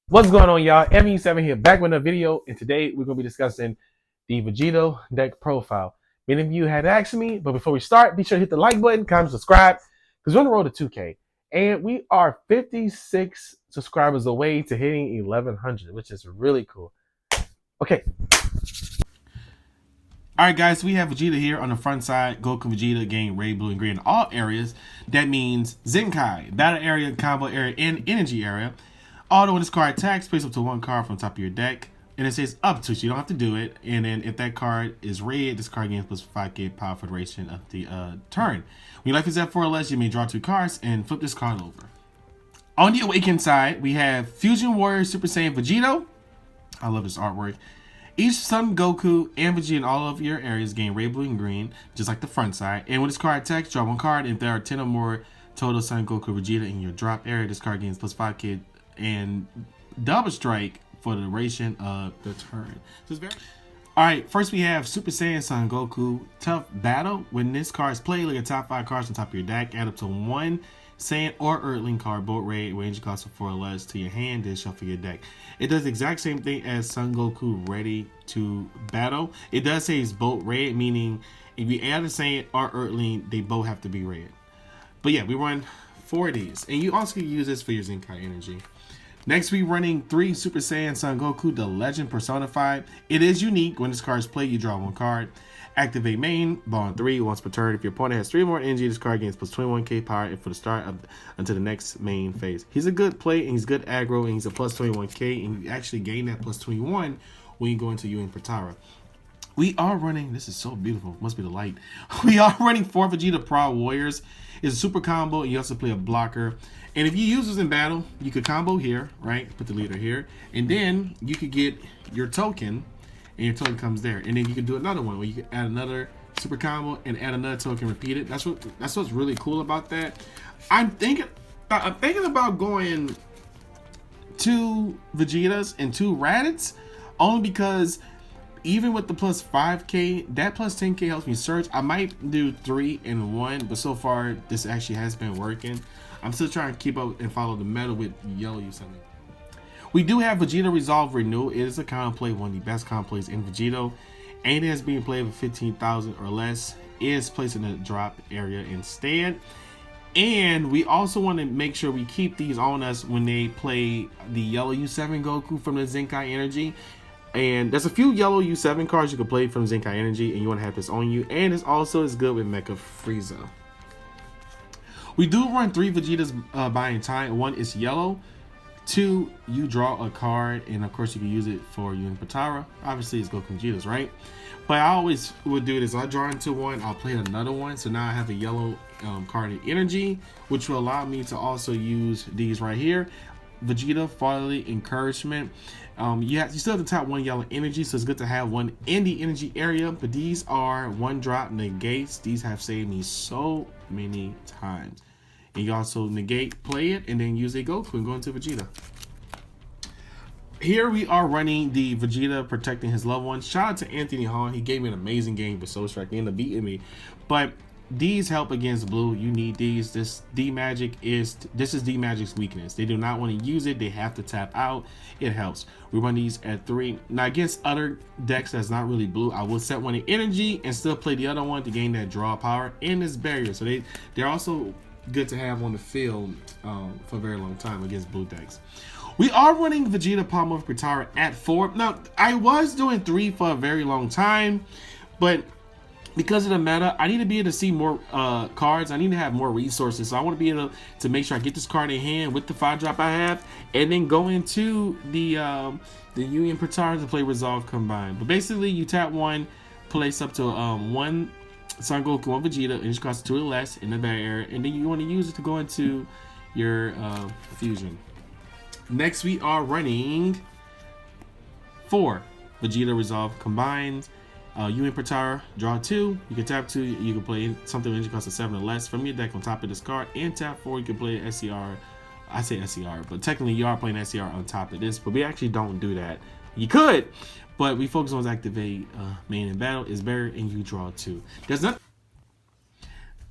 What's going on, y'all? MU7 here, back with another video, and today we're going to be discussing the Vegito deck profile. Many of you had asked me, but before we start, be sure to hit the like button, comment, subscribe, because we're on the road to 2K, and we are 56 subscribers away to hitting 1,100, which is really cool. Okay. Alright guys, so we have Vegeta here on the front side. Goku Vegeta gain red, blue, and green in all areas. That means Zenkai, battle area, combo area, and energy area. Although when this card attacks, place up to one card from the top of your deck. And it says up to, so you don't have to do it. And then if that card is red, this card gains plus 5k power for the duration of the turn. When your life is at 4 or less, you may draw 2 cards and flip this card over. On the Awakened side, we have Fusion Warrior Super Saiyan Vegito. I love this artwork. Each Son Goku and Vegeta in all of your areas gain red, blue, and green, just like the front side. And when this card attacks, draw 1 card. If there are 10 or more total Son Goku Vegeta in your drop area, this card gains plus 5k and double strike for the duration of the turn. So it's very... Alright, first we have Super Saiyan Son Goku Tough Battle. When this card is played, look at top 5 cards on top of your deck. Add up to 1 Saiyan or Earthling card, both red, range cost of 4 or less to your hand, then shuffle your deck. It does the exact same thing as Son Goku Ready to Battle. It does say it's both red, meaning if you add a Saiyan or Earthling, they both have to be red. But yeah, we run 4 of these. And you also can use this for your Zenkai energy. Next, we running 3 Super Saiyan Son Goku, the Legend Personified. It is unique. When this card is played, you draw 1 card. Activate main, bond 3 once per turn. If your opponent has 3 more energy, this card gains plus 21k power and for the start of until the next main phase. He's a good play and he's good aggro and he's a plus 21k and you actually gain that plus 21 when you go into UN Potara. We are running, this is so beautiful, must be the light. We are running 4 Vegeta Proud Warriors. It's a super combo. You also play a blocker. And if you use this in battle, you could combo here, right? Put the leader here. And then you could get your token, and your token comes there. And then you can do another one where you can add another super combo and add another token, repeat it. That's what's really cool about that. I'm thinking about going 2 Vegetas and 2 Raditz, only because even with the plus 5k, that plus 10k helps me search. I might do 3 and 1, but so far this actually has been working. I'm still trying to keep up and follow the meta with yellow U7. We do have Vegeta Resolve Renew. It is a common play, one of the best common plays in Vegito, and it has been played with 15,000 or less. It is placed in the drop area instead. And we also want to make sure we keep these on us when they play the yellow U7 Goku from the Zenkai Energy. And there's a few yellow U7 cards you can play from Zenkai Energy, and you want to have this on you. And it's also is good with Mecha Frieza. We do run 3 Vegetas buying time. 1 is yellow. 2, you draw a card, and of course you can use it for UN Potara. Obviously it's Goku Vegeta's, right? But I always would do this. I draw into 1, I'll play another one. So now I have a yellow card in energy, which will allow me to also use these right here. Vegeta Fatherly Encouragement. You still have the top 1 yellow energy, so it's good to have 1 in the energy area. But these are 1 drop negates. These have saved me so many times. And you also negate, play it, and then use a Goku and go into Vegeta. Here we are running the Vegeta protecting his loved ones. Shout out to Anthony Hahn. He gave me an amazing game with Soul Strike. He ended up beating me. But these help against blue. You need these. This is D-Magic's weakness. They do not want to use it. They have to tap out. It helps. We run these at 3. Now against other decks that's not really blue, I will set 1 in energy and still play the other one to gain that draw power and this barrier. So they're also good to have on the field for a very long time against blue decks. We are running Vegeta Palmove Potara at 4. Now I was doing 3 for a very long time, but because of the meta, I need to be able to see more cards. I need to have more resources. So I want to be able to make sure I get this card in hand with the 5-drop I have, and then go into the UN Potara to play Resolve Combined. But basically, you tap 1, place up to 1 Son Goku, 1 Vegeta, and it costs 2 or less in the back area, and then you want to use it to go into your fusion. Next, we are running 4 Vegeta Resolve Combined. UN Potara, draw 2. You can tap 2. You can play something with energy cost of 7 or less from your deck on top of this card. And tap 4. You can play SCR. I say SCR, but technically you are playing SCR on top of this. But we actually don't do that. You could, but we focus on activate main in battle is better, and you draw 2. There's not.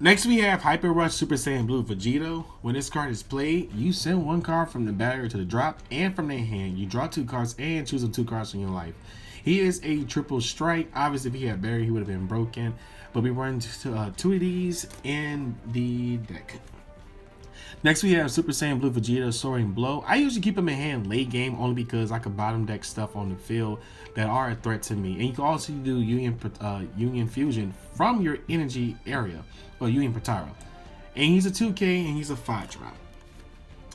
Next we have Hyper Rush Super Saiyan Blue Vegito. When this card is played, you send one card from the battery to the drop and from their hand. You draw 2 cards and choose 2 cards from your life. He is a triple strike. Obviously, if he had barrier, he would have been broken. But we run 2 of these in the deck. Next we have Super Saiyan Blue Vegeta Soaring Blow. I usually keep him in hand late game only because I can bottom deck stuff on the field that are a threat to me. And you can also do Union Fusion from your energy area, or Union Potara. And he's a 2K and he's a 5-drop.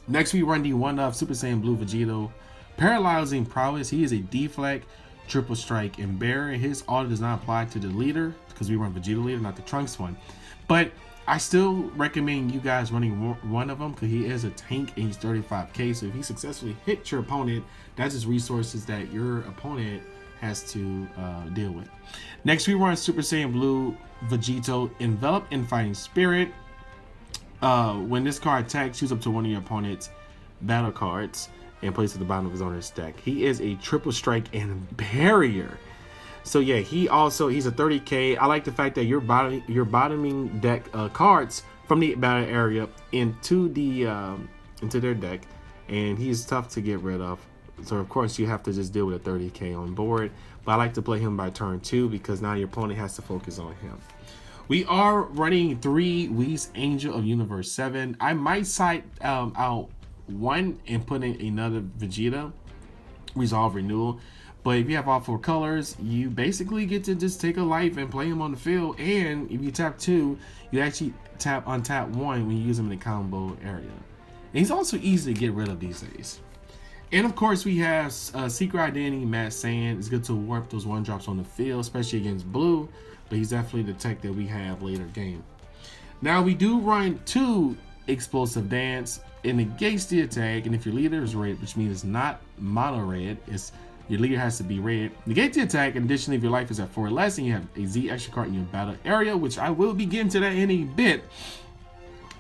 Next we run the 1-of Super Saiyan Blue Vegito Paralyzing Prowess. He is a deflect, triple strike, and barrier. His auto does not apply to the leader because we run Vegeta leader, not the Trunks one. But I still recommend you guys running one of them because he is a tank and he's 35k. So if he successfully hits your opponent, that's just resources that your opponent has to deal with. Next, we run Super Saiyan Blue Vegito Envelop in Fighting Spirit. When this card attacks, choose up to one of your opponent's battle cards and place it at the bottom of his owner's deck. He is a triple strike and barrier. So yeah, he's a 30k. I like the fact that you're bottoming deck cards from the battle area into their deck, and he's tough to get rid of. So of course you have to just deal with a 30k on board. But I like to play him by turn 2 because now your opponent has to focus on him. We are running 3 Whis Angel of Universe 7. I might side out one and put in another Vegeta, Resolve Renewal. But if you have all 4 colors, you basically get to just take a life and play him on the field. And if you tap 2, you actually untap 1 when you use him in the combo area. And he's also easy to get rid of these days. And of course, we have Secret Identity Mad Saiyan. It's good to warp those 1-drops on the field, especially against blue. But he's definitely the tech that we have later game. Now we do run 2 Explosive Dance. It negates the attack, and if your leader is red, which means it's not mono red, your leader has to be red. Negate the attack, and additionally, if your life is at 4 or less, and you have a Z extra card in your battle area, which I will be getting to that in a bit.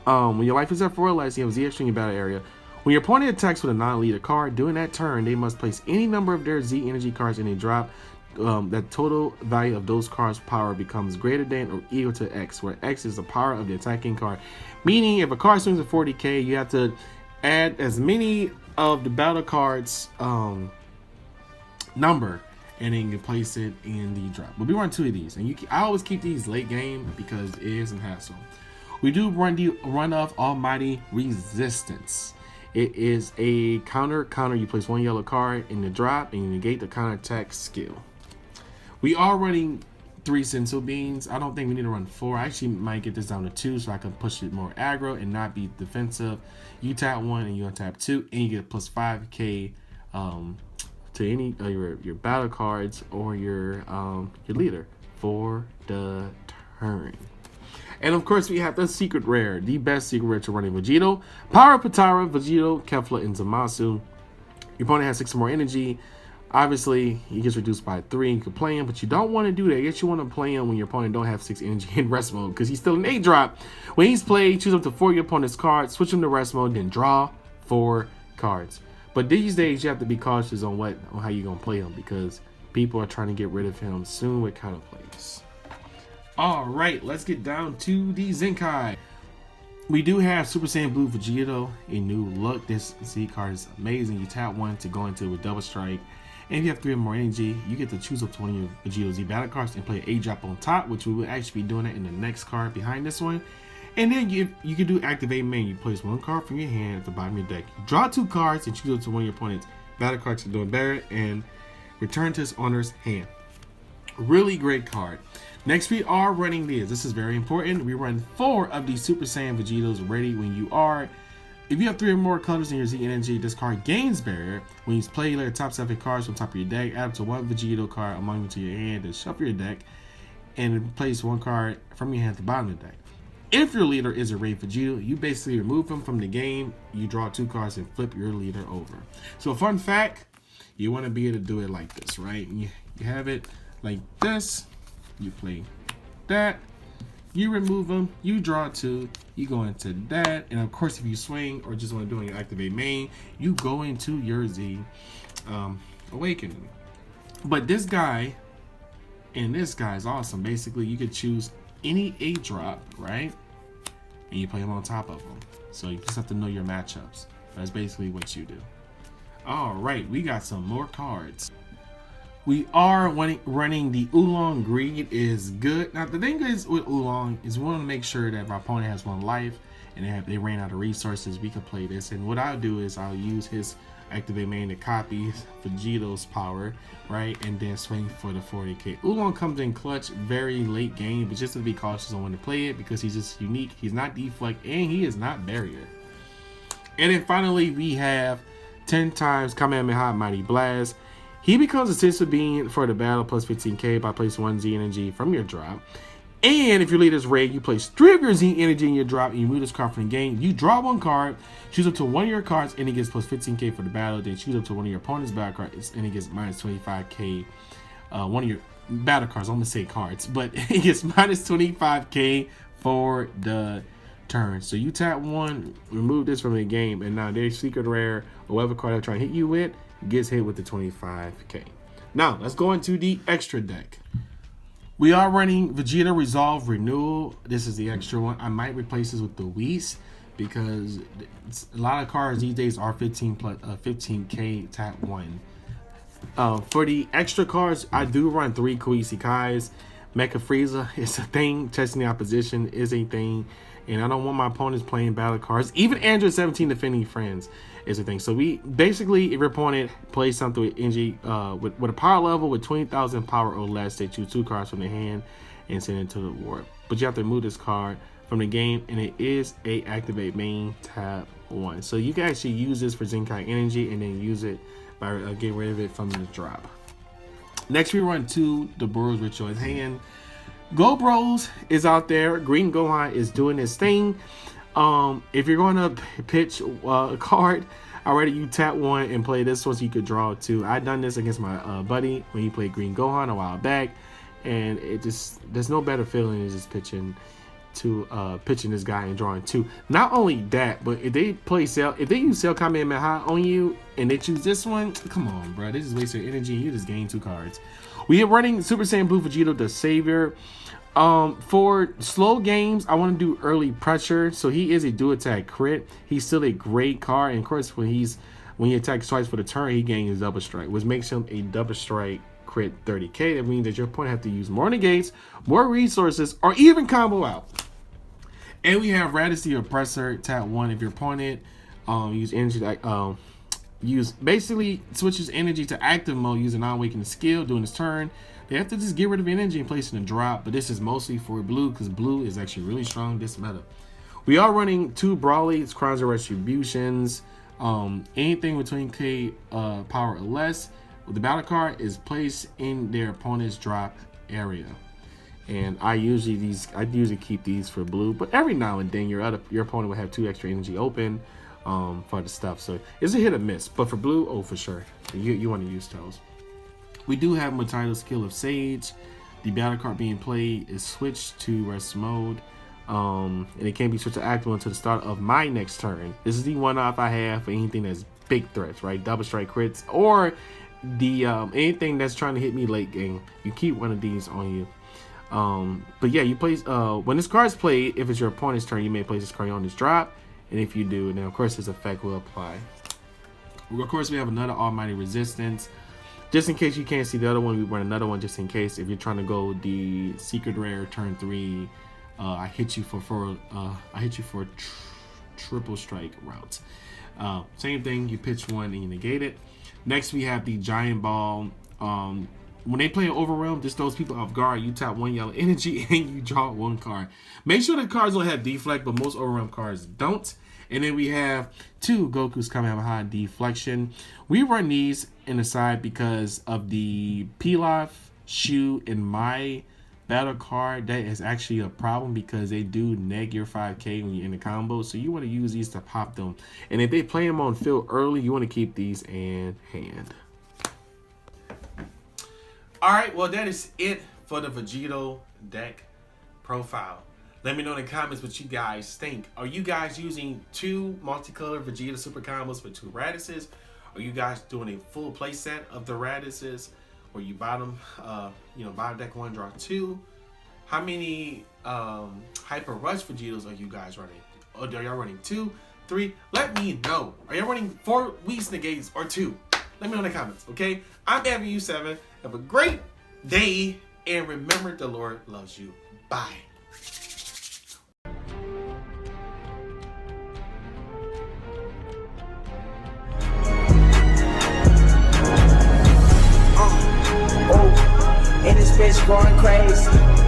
When your life is at 4 or less, you have a Z extra in your battle area. When your opponent attacks with a non-leader card, during that turn, they must place any number of their Z energy cards in a drop. That total value of those cards' power becomes greater than or equal to X, where X is the power of the attacking card. Meaning, if a card swings at 40k, you have to add as many of the battle cards number, and then you place it in the drop. But we run 2 of these, and I always keep these late game because it isn't hassle. We do run the of Almighty Resistance. It is a counter. You place 1 yellow card in the drop, and you negate the counter attack skill. We are running 3 Senzu Beans. I don't think we need to run 4. I actually might get this down to 2 so I can push it more aggro and not be defensive. You tap 1 and you untap 2, and you get plus 5k to any of your battle cards or your leader for the turn. And of course, we have the secret rare, the best secret rare to running Vegito. Power Potara, Vegito, Kefla, and Zamasu. Your opponent has 6 or more energy. Obviously, he gets reduced by 3 and you can play him, but you don't want to do that. I guess you want to play him when your opponent don't have 6 energy in rest mode because he's still an 8-drop. When he's played, choose up to 4 of your opponent's cards, switch him to rest mode, then draw 4 cards. But these days, you have to be cautious on how you're going to play him because people are trying to get rid of him soon with counter plays. All right, let's get down to the Zenkai. We do have Super Saiyan Blue Vegito, a new look. This Z card is amazing. You tap 1 to go into it with double strike. And if you have 3 or more energy, you get to choose up to 1 of your Vegito Z battle cards and play an 8-drop on top, which we will actually be doing that in the next card behind this one. And then you can do Activate Main. You place 1 card from your hand at the bottom of your deck. You draw 2 cards and choose up to 1 of your opponent's battle cards to do it better and return to his owner's hand. Really great card. Next, we are running these. This is very important. We run 4 of these Super Saiyan Vegetos ready when you are. If you have 3 or more colors in your Z energy, this card gains barrier. When you play, later top 7 cards from top of your deck, add up to 1 Vegeto card among them to your hand, then shuffle your deck, and place 1 card from your hand at the bottom of the deck. If your leader is a Raid Vegito, you basically remove him from the game, you draw 2 cards and flip your leader over. So fun fact, you want to be able to do it like this, right? You have it like this, you play that, you remove them, you draw 2, you go into that, and of course if you swing or just want to do an Activate Main, you go into your Z Awakening. But this guy and this guy is awesome. Basically, you could choose any 8-drop, right? and you play them on top of them. So you just have to know your matchups. That's basically what you do. All right, we got some more cards. We are running the Oolong Greed is good. Now the thing is with Oolong is we want to make sure that if our opponent has 1 life and they ran out of resources, we can play this. And what I'll do is I'll use his activate main to copy Vegito's power, right, and then swing for the 40k. Oolong comes in clutch very late game, but just to be cautious on when to play it because he's just unique. He's not deflect and he is not barrier. And then finally we have 10 times Kamehameha Mighty Blast. He becomes a sensitive being for the battle plus 15k by placing 1 Z energy from your drop. And if you lead this raid, you place 3 of your Z energy in your drop and you move this card from the game. You draw 1 card, choose up to 1 of your cards, and it gets plus 15k for the battle. Then choose up to 1 of your opponent's battle cards, and it gets minus 25k. 1 of your battle cards, I'm gonna say cards, but it gets minus 25k for the turn. So you tap 1, remove this from the game, and now their secret rare or whatever card they're trying to hit you with gets hit with the 25k. Now let's go into the extra deck. We are running Vegeta Resolve Renewal. This is the extra one. I might replace this with the Whis because a lot of cards these days are 15k tap 1. For the extra cards, I do run 3 Koisekais. Mecha Frieza is a thing. Testing the opposition is a thing. And I don't want my opponents playing battle cards. Even Android 17 Defending Friends is a thing. So we basically, if your opponent plays something with energy, with a power level with 20,000 power or less, they choose 2 cards from the hand and send it to the board. But you have to remove this card from the game, and it is a activate main tap 1. So you can actually use this for Zenkai energy and then use it by getting rid of it from the drop. Next, we run 2 the Bros Ritual in hand. Go Bros is out there. Green Gohan is doing his thing. If you're going to pitch a card, already you tap 1 and play this one so you could draw 2. I done this against my buddy when he played Green Gohan a while back, and it just, there's no better feeling than just pitching this guy and drawing 2. Not only that, but if they play Cell, if they use Cell Kamehameha on you and they choose this one, come on, bro, this is wasting energy. You just gain 2 cards. We are running Super Saiyan Blue Vegito the Savior. For slow games, I want to do early pressure. So he is a dual attack crit. He's still a great card, and of course when he attacks twice for the turn, he gains double strike, which makes him a double strike crit 30k. That means that your opponent have to use more negates, more resources, or even combo out. And we have Raditz the Oppressor, tap 1 if your opponent use energy basically switches energy to active mode using non-awakening skill during his turn. They have to just get rid of energy and place it in a drop, but this is mostly for blue because blue is actually really strong this meta. We are running 2 Brawlies, Crimes and Retributions. Anything with 20k power or less with the battle card is placed in their opponent's drop area. And I usually keep these for blue, but every now and then your opponent will have 2 extra energy open for the stuff. So it's a hit or miss, but for blue, oh for sure, you want to use those. We do have Mataido's Skill of Sage. The battle card being played is switched to rest mode, and it can be switched to active until the start of my next turn. This is the one-off I have for anything that's big threats, right? Double strike crits or the anything that's trying to hit me late game. You keep one of these on you. But yeah, you place when this card is played, if it's your opponent's turn, you may place this card on this drop, and if you do, then of course this effect will apply. Of course, we have another Almighty Resistance. Just in case you can't see the other one, we run another one just in case. If you're trying to go the secret rare turn 3, I hit you for triple strike route. Same thing, you pitch 1 and you negate it. Next we have the Giant Ball. When they play an Overwhelm, this throws people off guard. You tap 1 yellow energy and you draw 1 card. Make sure the cards don't have deflect, but most Overwhelm cards don't. And then we have 2 Goku's Kamehameha Deflection. We run these in the side because of the Pilaf, Shu, and my battle card. That is actually a problem because they do neg your 5k when you're in the combo. So you want to use these to pop them. And if they play them on field early, you want to keep these in hand. Alright, well that is it for the Vegito deck profile. Let me know in the comments what you guys think. Are you guys using 2 multicolored Vegeta Super Combos with 2 Raditzes? Are you guys doing a full play set of the Raditzes where you bottom deck 1, draw 2? How many Hyper Rush Vegetos are you guys running? Or are y'all running 2, 3? Let me know. Are y'all running 4 Whis Negates or 2? Let me know in the comments, okay? I'm Evan U7. Have a great day, and remember the Lord loves you. Bye. And this bitch going crazy.